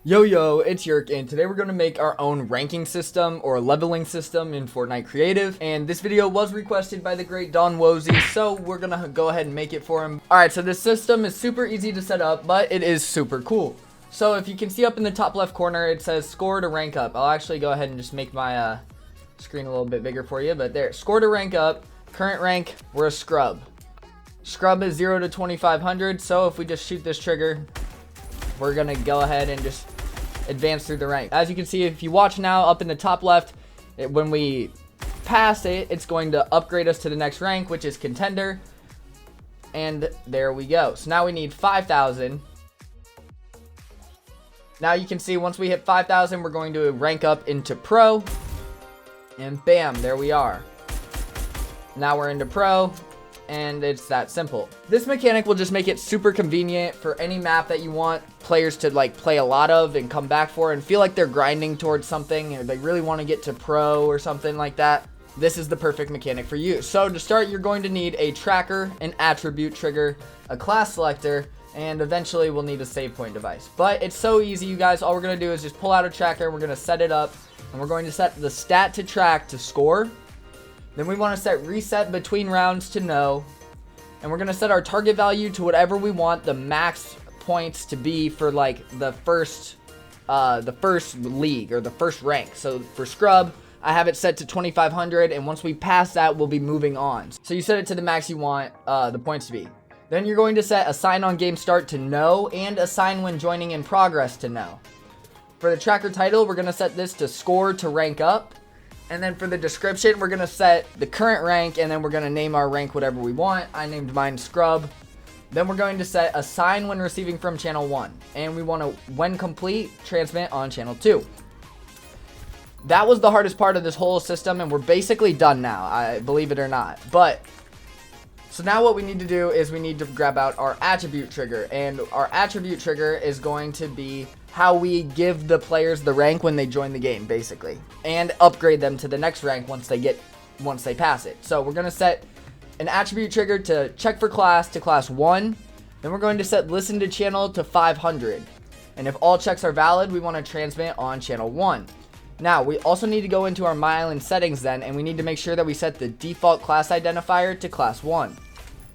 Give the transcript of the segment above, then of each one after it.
Yo, it's Yerk, and today we're going to make our own ranking system or leveling system in Fortnite Creative. And this video was requested by the great Don Wozy, so we're going to go ahead and make it for him. Alright, so this system is super easy to set up, but it is super cool. So if you can see up in the top left corner, it says score to rank up. I'll actually go ahead and just make my screen a little bit bigger for you, but there, score to rank up. Current rank, we're a scrub. Scrub is 0 to 2500, so if we just shoot this trigger, we're going to go ahead and just advance through the rank. As you can see, if you watch now up in the top left, when we pass it, it's going to upgrade us to the next rank, which is contender. And there we go. So now we need 5,000. Now you can see once we hit 5,000, we're going to rank up into pro. And bam, there we are. Now we're into pro. And it's that simple. This mechanic will just make it super convenient for any map that you want players to like play a lot of and come back for and feel like they're grinding towards something, or they really want to get to pro or something like that. This is the perfect mechanic for you. So to start, you're going to need a tracker, an attribute trigger, a class selector, and eventually we'll need a save point device. But it's so easy, you guys. All we're going to do is just pull out a tracker, we're going to set it up, and we're going to set the stat to track to score. Then we want to set reset between rounds to no. And we're going to set our target value to whatever we want the max points to be for like the first league or the first rank. So for scrub, I have it set to 2500, and once we pass that, we'll be moving on. So you set it to the max you want the points to be. Then you're going to set assign on game start to no and assign when joining in progress to no. For the tracker title, we're going to set this to score to rank up. And then for the description, we're going to set the current rank, and then we're going to name our rank whatever we want. I named mine Scrub. Then we're going to set assign when receiving from channel 1. And we want to, when complete, transmit on channel 2. That was the hardest part of this whole system, and we're basically done now, I believe it or not. But, so now what we need to do is we need to grab out our attribute trigger. And our attribute trigger is going to be how we give the players the rank when they join the game, basically, and upgrade them to the next rank once they pass it. So we're going to set an attribute trigger to check for class to class 1. Then we're going to set listen to channel to 500. And if all checks are valid, we want to transmit on channel 1. Now, we also need to go into our My Island settings then, and we need to make sure that we set the default class identifier to class 1.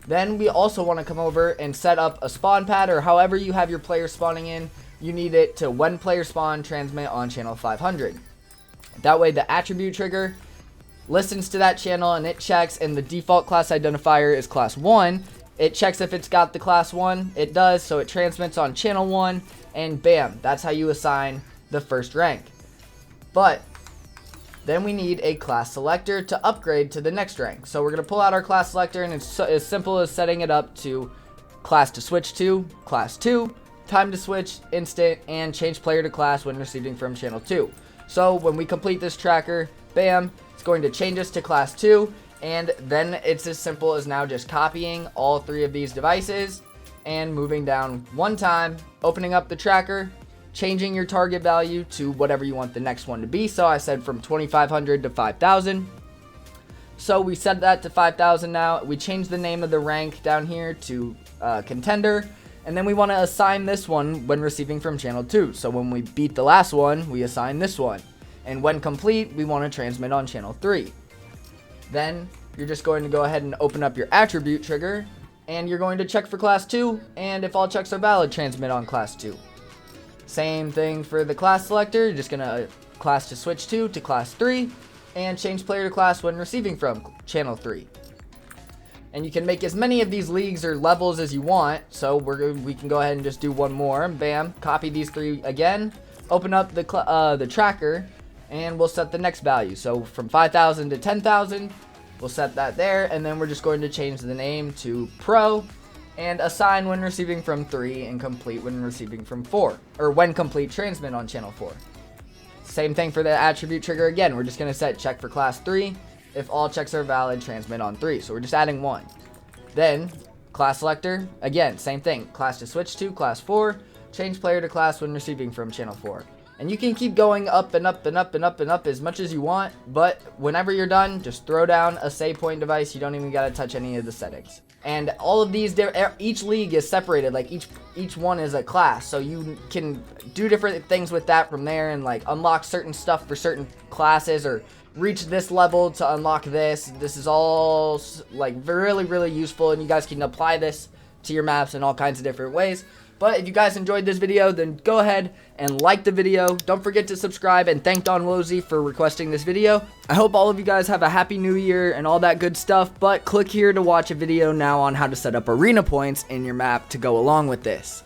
Then we also want to come over and set up a spawn pad, or however you have your players spawning in. You need it to when player spawn transmit on channel 500. That way the attribute trigger listens to that channel and it checks, and the default class identifier is class 1. It checks if it's got the class 1. It does, so it transmits on channel 1, and bam, that's how you assign the first rank. But then we need a class selector to upgrade to the next rank. So we're going to pull out our class selector, and it's as simple as setting it up to class to switch to, class 2, time to switch, instant, and change player to class when receiving from channel 2. So when we complete this tracker, bam, it's going to change us to class 2, and then it's as simple as now just copying all 3 of these devices and moving down one time, opening up the tracker, changing your target value to whatever you want the next one to be. So I said from 2500 to 5000. So we set that to 5,000 now. We changed the name of the rank down here to contender. And then we want to assign this one when receiving from channel 2. So when we beat the last one, we assign this one. And when complete, we want to transmit on channel 3. Then you're just going to go ahead and open up your attribute trigger. And you're going to check for class 2. And if all checks are valid, transmit on class 2. Same thing for the class selector. You're just going to class to switch to class 3. And change player to class when receiving from channel 3. And you can make as many of these leagues or levels as you want. So we can go ahead and just do one more. Bam. Copy these 3 again. Open up the tracker. And we'll set the next value. So from 5,000 to 10,000. We'll set that there. And then we're just going to change the name to Pro. And assign when receiving from 3. And complete when receiving from 4. Or when complete, transmit on channel 4. Same thing for the attribute trigger again. We're just going to set check for class 3. If all checks are valid, transmit on 3. So we're just adding 1. Then, class selector, again, same thing. Class to switch to, class 4. Change player to class when receiving from channel 4. And you can keep going up and up and up and up and up as much as you want, but whenever you're done, just throw down a save point device. You don't even gotta touch any of the settings. And all of these, each league is separated, like each one is a class, so you can do different things with that from there, and like unlock certain stuff for certain classes, or reach this level to unlock this. This is all like really, really useful, and you guys can apply this to your maps in all kinds of different ways. But if you guys enjoyed this video, then go ahead and like the video. Don't forget to subscribe, and thank Don Wozy for requesting this video. I hope all of you guys have a happy new year and all that good stuff, but click here to watch a video now on how to set up arena points in your map to go along with this.